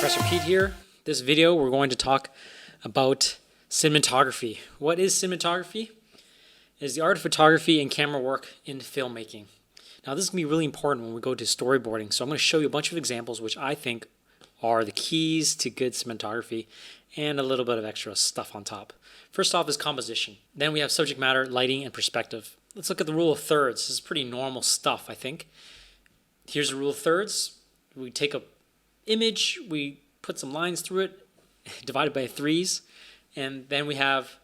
Professor Pete here. This video we're going to talk about cinematography. What is cinematography? It is the art of photography and camera work in filmmaking. Now this is going to be really important when we go to storyboarding, so I'm going to show you a bunch of examples which I think are the keys to good cinematography and a little bit of extra stuff on top. First off is composition. Then we have subject matter, lighting, and perspective. Let's look at the rule of thirds. This is pretty normal stuff, I think. Here's the rule of thirds. We take a image, we put some lines through it, divided by threes, and then we have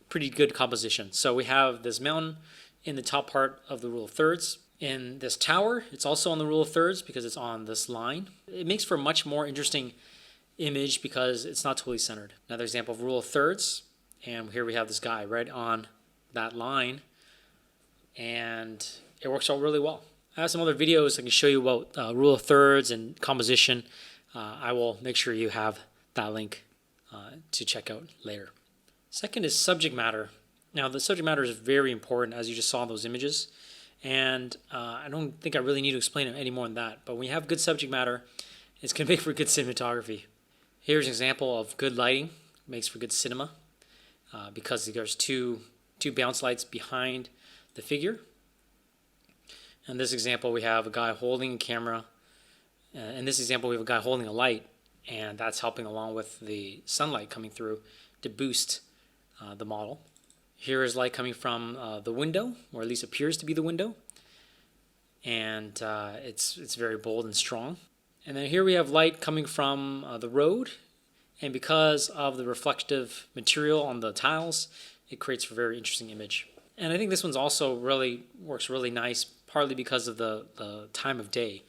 pretty good composition. So we have this mountain in the top part of the rule of thirds. In this tower, it's also on the rule of thirds because it's on this line. It makes for a much more interesting image because it's not totally centered. Another example of rule of thirds, and here we have this guy right on that line, and it works out really well. I have some other videos I can show you about rule of thirds and composition. I will make sure you have that link to check out later. Second is subject matter. Now the subject matter is very important, as you just saw in those images, and I don't think I really need to explain it any more than that, but when you have good subject matter, it's going to make for good cinematography. Here's an example of good lighting. It makes for good cinema because there's two bounce lights behind the figure. In this example, we have a guy holding a camera. In this example, we have a guy holding a light, and that's helping along with the sunlight coming through to boost the model. Here is light coming from the window, or at least appears to be the window, and it's very bold and strong. And then here we have light coming from the road, and because of the reflective material on the tiles, it creates a very interesting image. And I think this one's also really works really nice, partly because of the time of day.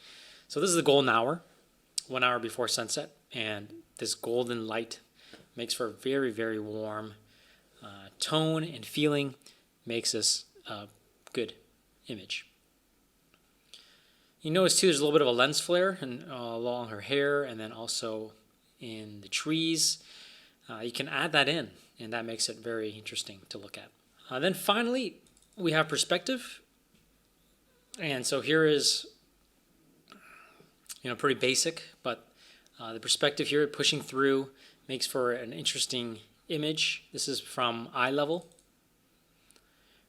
So this is the golden hour, 1 hour before sunset, and this golden light makes for a very, very warm tone and feeling, makes this a good image. You notice too there's a little bit of a lens flare and, along her hair, and then also in the trees. You can add that in, and that makes it very interesting to look at. Then finally, we have perspective. And so here is, pretty basic, but the perspective here pushing through makes for an interesting image. This is from eye level.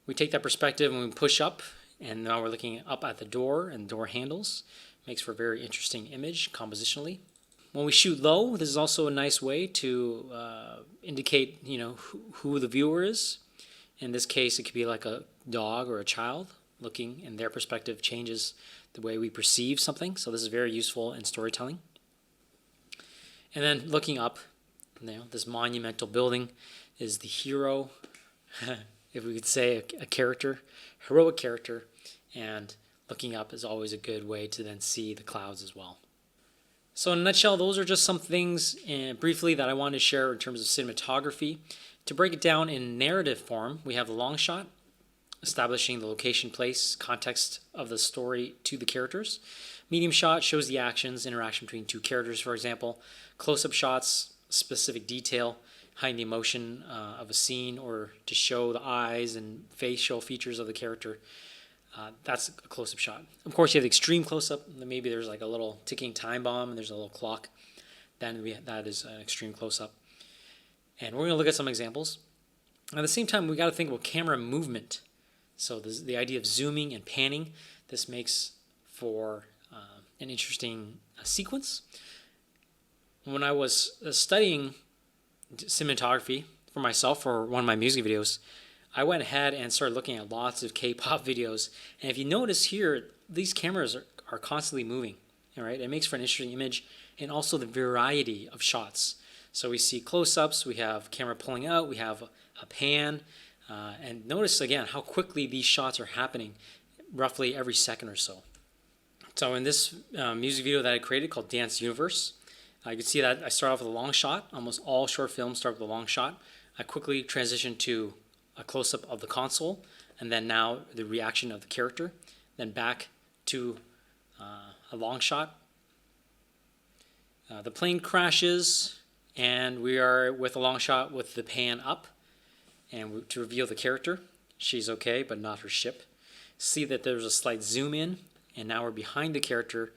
We take that perspective and we push up, and now we're looking up at the door and door handles. Makes for a very interesting image compositionally. When we shoot low, this is also a nice way to indicate, who the viewer is. In this case, it could be like a dog or a child looking, and their perspective changes the way we perceive something. So this is very useful in storytelling. And then looking up, this monumental building is the hero, if we could say a character, heroic character, and looking up is always a good way to then see the clouds as well. So in a nutshell, those are just some things briefly that I wanted to share in terms of cinematography. To break it down in narrative form, we have the long shot, establishing the location, place, context of the story to the characters. Medium shot shows the actions, interaction between two characters, for example. Close-up shots, specific detail, hiding the emotion of a scene, or to show the eyes and facial features of the character. That's a close-up shot. Of course, you have the extreme close-up. Maybe there's like a little ticking time bomb and there's a little clock. Then that is an extreme close-up. And we're going to look at some examples. At the same time, we got to think about camera movement. So the idea of zooming and panning, this makes for an interesting sequence. When I was studying cinematography for myself for one of my music videos, I went ahead and started looking at lots of K-pop videos. And if you notice here, these cameras are constantly moving. All right? It makes for an interesting image, and also the variety of shots. So we see close-ups, we have camera pulling out, we have a pan, and notice again how quickly these shots are happening, roughly every second or so. So in this music video that I created called Dance Universe, you can see that I start off with a long shot. Almost all short films start with a long shot. I quickly transition to a close-up of the console, and then now the reaction of the character, then back to a long shot. The plane crashes, and we are with a long shot with the pan up, and to reveal the character. She's okay, but not her ship. See that there's a slight zoom in, and now we're behind the character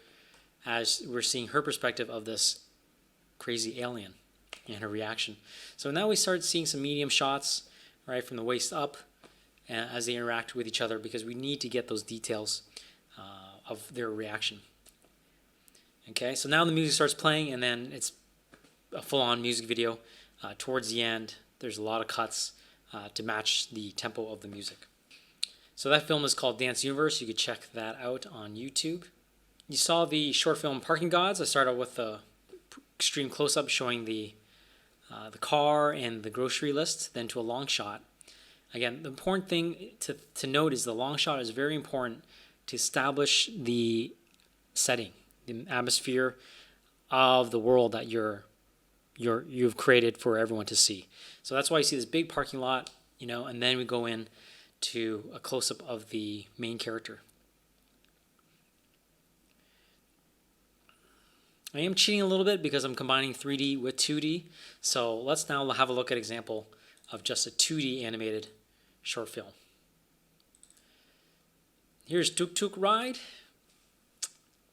as we're seeing her perspective of this crazy alien and her reaction. So now we start seeing some medium shots, right, from the waist up as they interact with each other, because we need to get those details of their reaction. Okay, so now the music starts playing, and then it's a full-on music video. Towards the end, there's a lot of cuts to match the tempo of the music. So that film is called Dance Universe. You could check that out on YouTube. You saw the short film Parking Gods. I started out with the extreme close-up showing the car and the grocery list, then to a long shot. Again, the important thing to note is the long shot is very important to establish the setting, the atmosphere of the world that you've created for everyone to see. So that's why you see this big parking lot, and then we go in to a close-up of the main character. I am cheating a little bit because I'm combining 3D with 2D. So let's now have a look at an example of just a 2D animated short film. Here's Tuk Tuk Ride.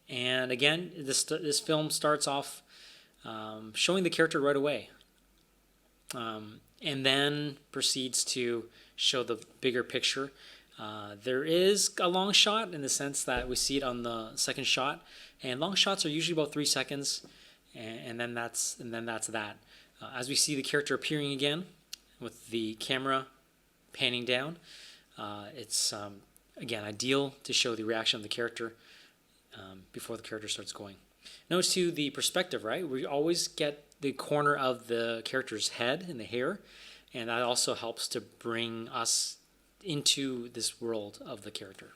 And again, this film starts off showing the character right away. And then proceeds to show the bigger picture. There is a long shot in the sense that we see it on the second shot, and long shots are usually about 3 seconds, and then that's that. As we see the character appearing again, with the camera panning down, it's again ideal to show the reaction of the character before the character starts going. Notice too the perspective, right? We always get the corner of the character's head and the hair, and that also helps to bring us into this world of the character.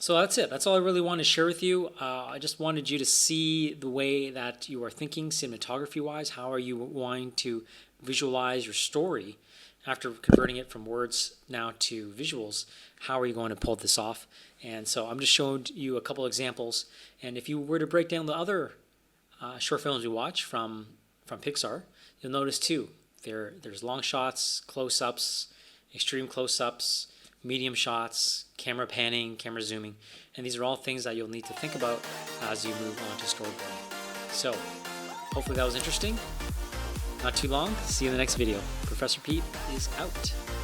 So that's it. That's all I really wanted to share with you. I just wanted you to see the way that you are thinking cinematography-wise. How are you wanting to visualize your story after converting it from words now to visuals? How are you going to pull this off? And so I'm just showing you a couple examples. And if you were to break down the other short films we watch from Pixar, you'll notice too, there's long shots, close-ups, extreme close-ups, medium shots, camera panning, camera zooming, and these are all things that you'll need to think about as you move on to storyboarding. So, hopefully that was interesting. Not too long. See you in the next video. Professor Pete is out.